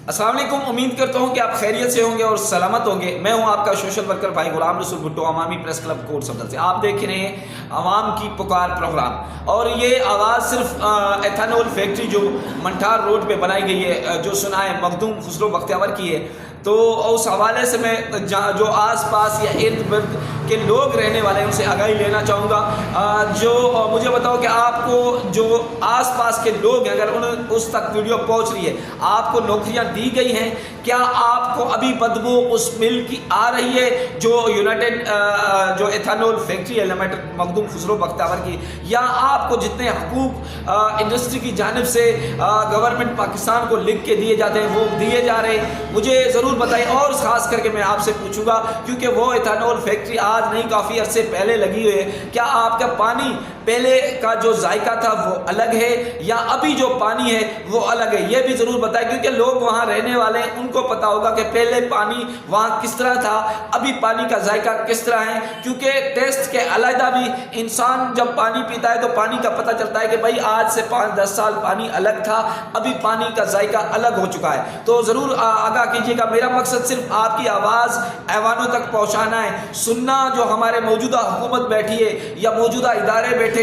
السلام علیکم، امید کرتا ہوں کہ آپ خیریت سے ہوں گے اور سلامت ہوں گے۔ میں ہوں آپ کا سوشل ورکر بھائی غلام رسول بھٹو، عوامی پریس کلب کوٹ صدر سے۔ آپ دیکھ رہے ہیں عوام کی پکار پروگرام، اور یہ آواز صرف ایتھانول فیکٹری جو منٹھار روڈ پہ بنائی گئی ہے، جو سنا ہے مخدوم خسرو بختیور کی ہے، تو اس حوالے سے میں جو آس پاس یا ارد گرد کے لوگ رہنے والے ہیں ان سے آگاہی لینا چاہوں گا۔ جو مجھے بتاؤ کہ آپ کو جو آس پاس کے لوگ ہیں، اگر اس تک ویڈیو پہنچ رہی ہے، آپ کو نوکریاں دی گئی ہیں، کیا آپ کو ابھی بدبو اس مل کی آ رہی ہے جو یونائٹڈ جو ایتھانول فیکٹری ہے لمیٹڈ مخدوم خسرو بختیور کی، یا آپ کو جتنے حقوق انڈسٹری کی جانب سے گورنمنٹ پاکستان کو لکھ کے دیے جاتے ہیں وہ دیے جا رہے ہیں؟ مجھے ضرور بتائیں، اور خاص کر کے میں آپ سے پوچھوں گا کیونکہ وہ ایتھانول فیکٹری آج نہیں کافی عرصے پہلے لگی ہوئی ہے، کیا آپ کا پانی پہلے کا جو ذائقہ تھا وہ الگ ہے یا ابھی جو پانی ہے وہ الگ ہے؟ یہ بھی ضرور بتائیں، کیونکہ لوگ وہاں رہنے والے ہیں، ان کو پتا ہوگا کہ پہلے پانی وہاں کس طرح تھا، ابھی پانی کا ذائقہ کس طرح ہے۔ کیونکہ ٹیسٹ کے علیحدہ بھی انسان جب پانی پیتا ہے تو پانی کا پتہ چلتا ہے کہ بھائی آج سے 5-10 سال پانی الگ تھا، ابھی پانی کا ذائقہ الگ ہو چکا ہے۔ تو ضرور آگاہ کیجیے گا۔ میرا مقصد صرف آپ کی آواز ایوانوں تک پہنچانا ہے، سننا جو ہمارے موجودہ حکومت بیٹھی ہے یا موجودہ ادارے بیٹھے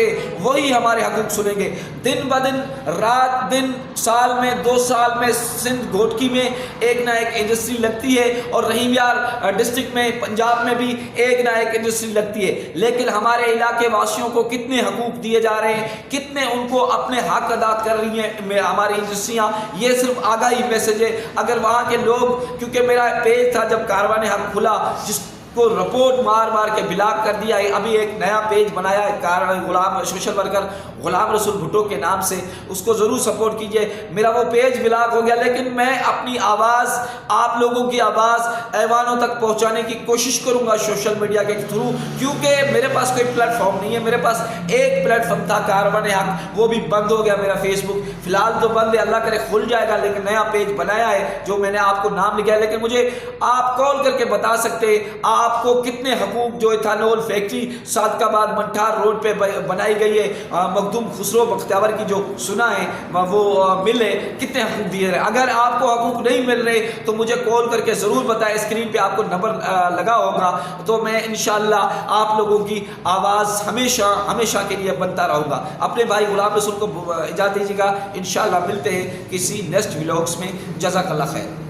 وہی ہمارے حقوق سنیں گے۔ دن بدن، رات دن، سال میں 2 سال میں سندھ گھوٹکی میں ایک نہ ایک انڈسٹری لگتی ہے، اور رحیم یار ڈسٹرکٹ میں پنجاب میں بھی ایک نہ ایک انڈسٹری لگتی ہے، لیکن ہمارے علاقے واسیوں کو کتنے حقوق دیے جا رہے ہیں، کتنے ان کو اپنے حق ادا کر رہی ہیں ہماری انڈسٹریاں؟ یہ صرف آگاہی میسج ہے۔ اگر وہاں کے لوگ، کیونکہ میرا پیج تھا جب کاروان حق کھلا جس کو رپورٹ مار مار کے بلاک کر دیا ہے، ابھی ایک نیا پیج بنایا ہے غلام سوشل ورکر غلام رسول بھٹو کے نام سے، اس کو ضرور سپورٹ کیجئے۔ میرا وہ پیج بلاک ہو گیا، لیکن میں اپنی آواز، آپ لوگوں کی آواز ایوانوں تک پہنچانے کی کوشش کروں گا سوشل میڈیا کے تھرو، کیونکہ میرے پاس کوئی پلیٹ فارم نہیں ہے۔ میرے پاس ایک پلیٹ فارم تھا کاروان حق، وہ بھی بند ہو گیا میرا فیس بک، فی الحال تو بند ہے، اللہ کرے کھل جائے گا، لیکن نیا پیج بنایا ہے جو میں نے آپ کو نام لکھا ہے۔ لیکن مجھے آپ کال کر کے بتا سکتے آپ کو کتنے حقوق جو ایتھانول فیکٹری صادق آباد منٹھار روڈ پہ بنائی گئی ہے مخدوم خسرو بختیور کی، جو سنا ہے وہ مل ہے، کتنے حقوق دیے رہے؟ اگر آپ کو حقوق نہیں مل رہے تو مجھے کال کر کے ضرور بتائیں، اسکرین پہ آپ کو نمبر لگا ہوگا، تو میں انشاءاللہ آپ لوگوں کی آواز ہمیشہ ہمیشہ کے لیے بنتا رہوں گا۔ اپنے بھائی غلام رسول کو اجازت دیجیے گا، انشاءاللہ ملتے ہیں کسی نیکسٹ ولاگس میں۔ جزاک اللہ خیر۔